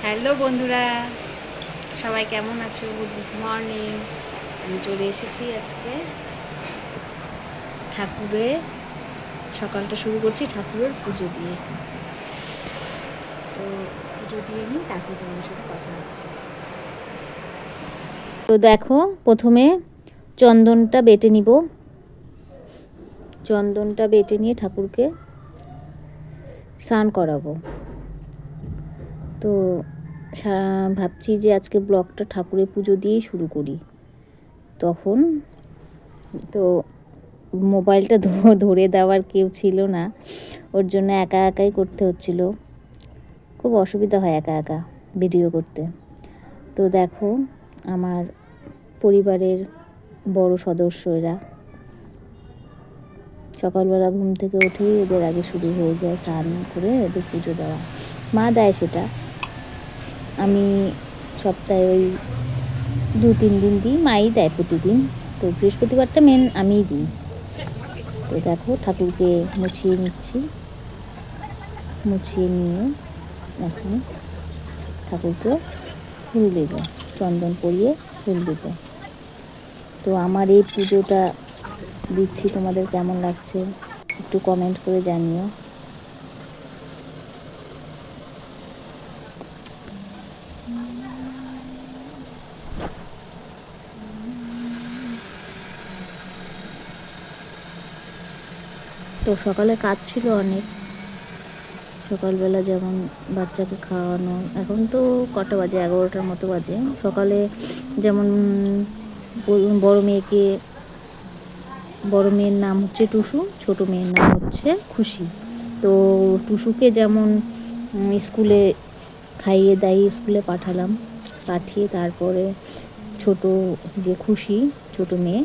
Hello বন্ধুরা, সবাই কেমন আছো? Good morning. আমি চলে এসেছি আজকে ঠাকুরের সকালটা শুরু করছি ঠাকুরের পুজো দিয়ে। তো পুজো দিয়ে নিই, তারপর তোমাদের সাথে কথা হচ্ছে। তো দেখো, প্রথমে চন্দনটা বেটে নিব। চন্দনটা বেটে নিয়ে ঠাকুরকে স্নান করাবো। তো ভাবছি যে আজকে ব্লগটা ঠাকুরের পুজো দিয়েই শুরু করি। তখন তো মোবাইলটা ধরে দেওয়ার কেউ ছিল না, ওর জন্য একা একাই করতে হচ্ছিল। খুব অসুবিধা হয় একা একা ভিডিও করতে। তো দেখো, আমার পরিবারের বড় সদস্য এরা সকালবেলা ঘুম থেকে উঠেই এদের আগে শুরু হয়ে যায় স্নান করে ওদের পুজো দেওয়া। মা দেয় সেটা, আমি সপ্তাহে ওই 2-3 দিন দিই, মাই দেয় প্রতিদিন। তো বৃহস্পতিবারটা মেন আমিই দিই। তো দেখো, ঠাকুরকে মুছিয়ে নিচ্ছি। মুছিয়ে নিয়ে এখন ঠাকুরকে ফুল দেব, চন্দন পরিয়ে ফুল দেব। তো আমার এই পুজোটা দিচ্ছি, তোমাদের কেমন লাগছে একটু কমেন্ট করে জানিও। তো সকালে কাজ ছিল অনেক। সকালবেলা যেমন বাচ্চাকে খাওয়ানো, এখন তো কটা বাজে, 11টার মতো বাজে। সকালে যেমন বড় মেয়ের নাম হচ্ছে টুসু, ছোট মেয়ের নাম হচ্ছে খুশি। তো টুসুকে যেমন স্কুলে খাইয়ে দাইয়ে স্কুলে পাঠালাম, পাঠিয়ে তারপরে ছোট যে খুশি ছোট মেয়ে,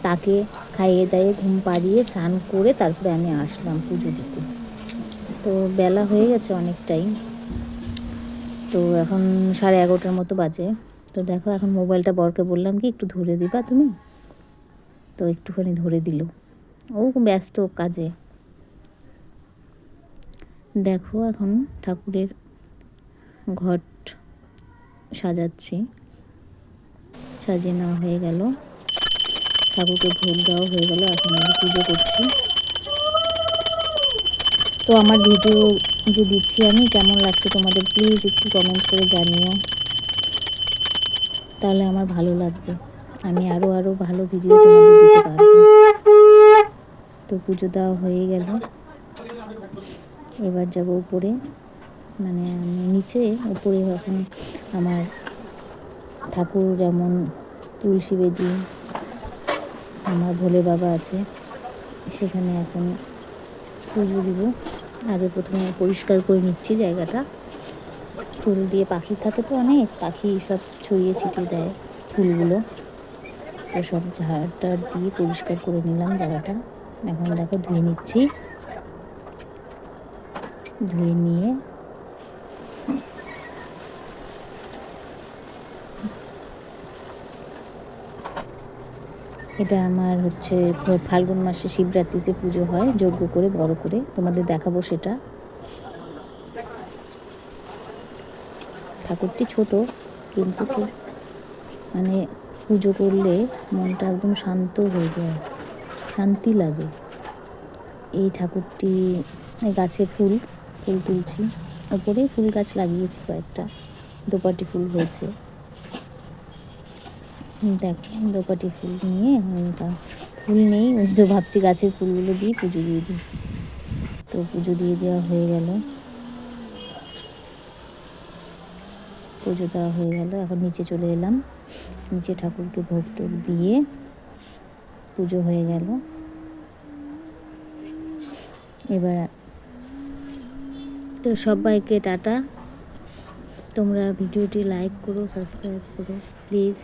তাকে খাইয়ে দাইয়ে ঘুম পাড়িয়ে স্নান করে তারপরে আমি আসলাম পুজো দিতে। তো বেলা হয়ে গেছে অনেকটাই, তো এখন 11:30 মতো বাজে। তো দেখো, এখন মোবাইলটা বরকে বললাম কি একটু ধরে দিবা তুমি, তো একটুখানি ধরে দিল। ও ব্যস্ত কাজে। দেখো, এখন ঠাকুরের ঘট সাজাচ্ছি। সাজিয়ে নেওয়া হয়ে গেল, ঠাকুরকে ভোগ দেওয়া হয়ে গেল, এখন আমি পুজো করছি। তো আমার ভিডিও যে দিচ্ছি আমি, কেমন লাগছে তোমাদের প্লিজ একটু কমেন্ট করে জানিও, তাহলে আমার ভালো লাগবে, আমি আরও ভালো ভিডিও তোমাদের দিতে পারবো। তো পুজো দেওয়া হয়ে গেল, এবার যাব উপরে, মানে আমি নিচে, উপরে এখন আমার ঠাকুর যেমন তুলসী বেদি, আমার ভোলে বাবা আছে, সেখানে এখন পুজো দিব। আগে প্রথমে পরিষ্কার করে নিচ্ছি জায়গাটা, ফুল দিয়ে, পাখি থাকে তো অনেক, পাখি সব ছড়িয়ে ছিটিয়ে দেয় ফুলগুলো, তো সব ঝাড়টা দিয়ে পরিষ্কার করে নিলাম জায়গাটা। এখন দেখো ধুয়ে নিচ্ছি, ধুয়ে নিয়ে এটা আমার হচ্ছে ফাল্গুন মাসে শিবরাত্রিতে পুজো হয় যজ্ঞ করে, বড় করে, তোমাদের দেখাবো সেটা। ঠাকুরটি ছোট, কিন্তু কি মানে পুজো করলে মনটা একদম শান্ত হয়ে যায়, শান্তি লাগে। এই ঠাকুরটি গাছে ফুল তুলছি, ওপরে ফুল গাছ লাগিয়েছি কয়েকটা, দোপাটি ফুল হয়েছে। দেখো, দোপাটি ফুল নিয়ে, ফুল নেই, ওই তো ভাবছি গাছের ফুলগুলো দিয়ে পুজো দিয়ে দিই। তো পুজো দিয়ে দেওয়া হয়ে গেল, পুজো দেওয়া হয়ে গেল, এখন নিচে চলে এলাম। নিচে ঠাকুরকে ভোগ টোগ দিয়ে পুজো হয়ে গেল। এবার তো সবাইকে টাটা। তোমরা ভিডিওটি লাইক করো, সাবস্ক্রাইব করো প্লিজ।